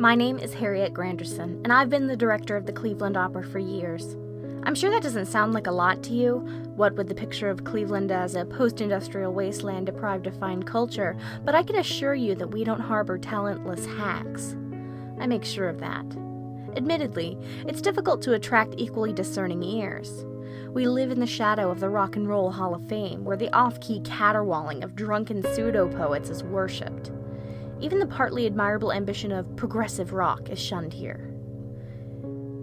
My name is Harriet Granderson, and I've been the director of the Cleveland Opera for years. I'm sure that doesn't sound like a lot to you, what with the picture of Cleveland as a post-industrial wasteland deprived of fine culture, but I can assure you that we don't harbor talentless hacks. I make sure of that. Admittedly, it's difficult to attract equally discerning ears. We live in the shadow of the Rock and Roll Hall of Fame, where the off-key caterwauling of drunken pseudo-poets is worshipped. Even the partly admirable ambition of progressive rock is shunned here.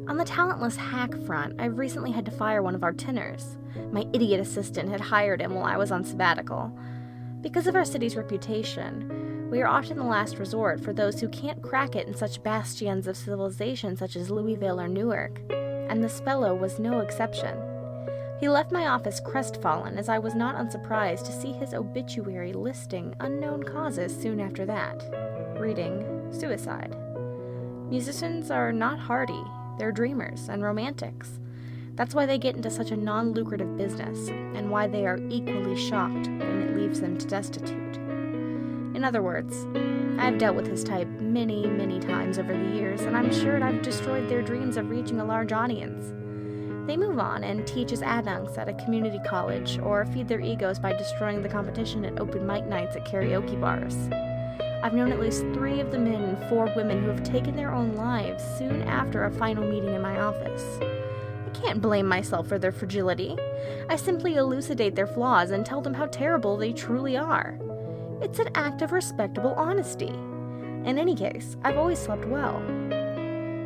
On the talentless hack front, I've recently had to fire one of our tenors. My idiot assistant had hired him while I was on sabbatical. Because of our city's reputation, we are often the last resort for those who can't crack it in such bastions of civilization such as Louisville or Newark, and this fellow was no exception. He left my office crestfallen, as I was not unsurprised to see his obituary listing unknown causes soon after that, reading suicide. Musicians are not hardy, they're dreamers and romantics. That's why they get into such a non-lucrative business, and why they are equally shocked when it leaves them destitute. In other words, I've dealt with his type many, many times over the years, and I'm sure I've destroyed their dreams of reaching a large audience. They move on and teach as adjuncts at a community college, or feed their egos by destroying the competition at open mic nights at karaoke bars. I've known at least 3 of the men and 4 women who have taken their own lives soon after a final meeting in my office. I can't blame myself for their fragility. I simply elucidate their flaws and tell them how terrible they truly are. It's an act of respectable honesty. In any case, I've always slept well.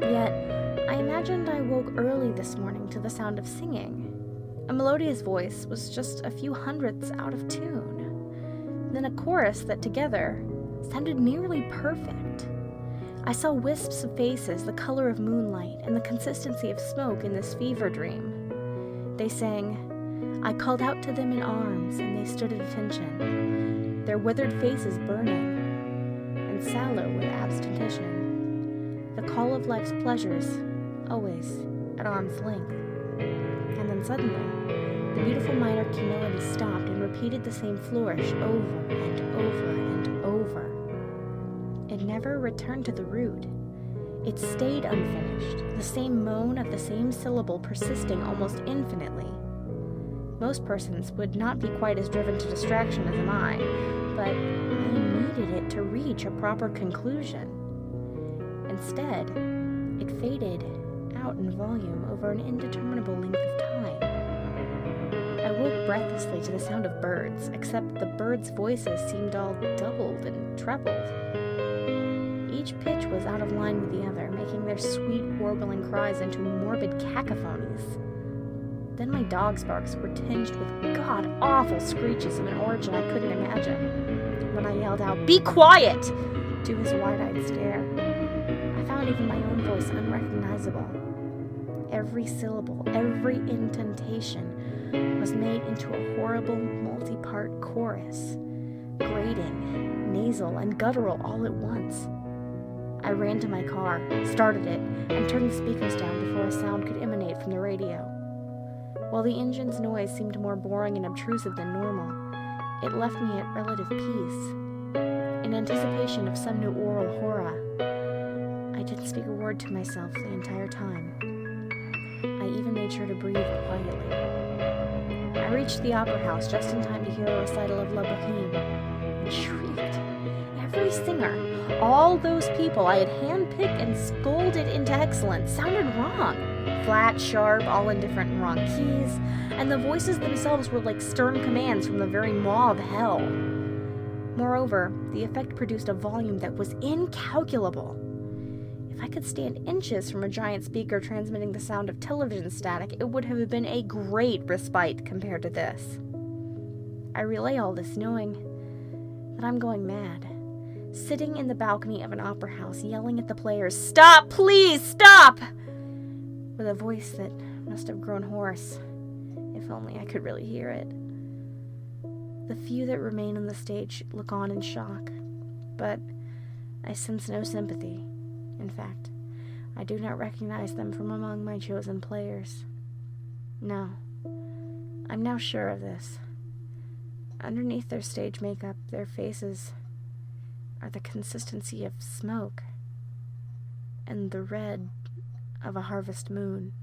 Yet, I imagined I woke early this morning to the sound of singing. A melodious voice was just a few hundredths out of tune. Then a chorus that together sounded nearly perfect. I saw wisps of faces the color of moonlight and the consistency of smoke in this fever dream. They sang, "I called out to them in arms, and they stood at attention, their withered faces burning, and sallow with abstention. The call of life's pleasures, always at arm's length." And then suddenly, the beautiful minor key melody stopped and repeated the same flourish over and over and over. It never returned to the root. It stayed unfinished, the same moan of the same syllable persisting almost infinitely. Most persons would not be quite as driven to distraction as am I, but I needed it to reach a proper conclusion. Instead, it faded out in volume over an indeterminable length of time. I woke breathlessly to the sound of birds, except the birds' voices seemed all doubled and trebled. Each pitch was out of line with the other, making their sweet, warbling cries into morbid cacophonies. Then my dog's barks were tinged with god-awful screeches of an origin I couldn't imagine. When I yelled out, "Be quiet!" to his wide-eyed stare, I found even my own voice unrecognizable. Every syllable, every intonation was made into a horrible multi-part chorus, grating, nasal, and guttural all at once. I ran to my car, started it, and turned the speakers down before a sound could emanate from the radio. While the engine's noise seemed more boring and obtrusive than normal, it left me at relative peace. In anticipation of some new oral horror, I didn't speak a word to myself the entire time. I even made sure to breathe quietly. I reached the opera house just in time to hear a recital of La Boheme, and shrieked. Every singer, all those people I had handpicked and scolded into excellence, sounded wrong. Flat, sharp, all in different and wrong keys, and the voices themselves were like stern commands from the very maw of hell. Moreover, the effect produced a volume that was incalculable. If I could stand inches from a giant speaker transmitting the sound of television static, it would have been a great respite compared to this. I relay all this knowing that I'm going mad. Sitting in the balcony of an opera house, yelling at the players, "Stop, please, stop!" with a voice that must have grown hoarse. If only I could really hear it. The few that remain on the stage look on in shock, but I sense no sympathy. In fact, I do not recognize them from among my chosen players. No, I'm now sure of this. Underneath their stage makeup, their faces are the consistency of smoke. and the red of a harvest moon.